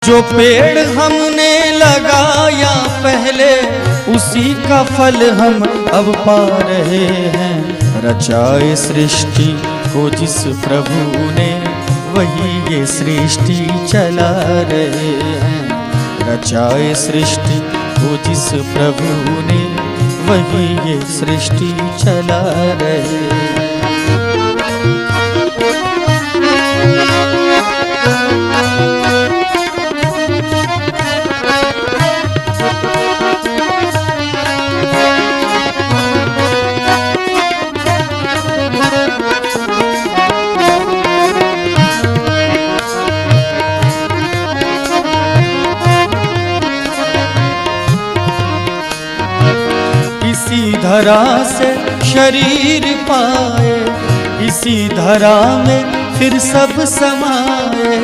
जो पेड़ हमने लगाया पहले उसी का फल हम अब पा रहे हैं। रचाए सृष्टि को जिस प्रभु ने वही ये सृष्टि चला रहे हैं। रचाए सृष्टि को जिस प्रभु ने वही ये सृष्टि चला रहे हैं। इसी धरा से शरीर पाए, इसी धरा में फिर सब समाए।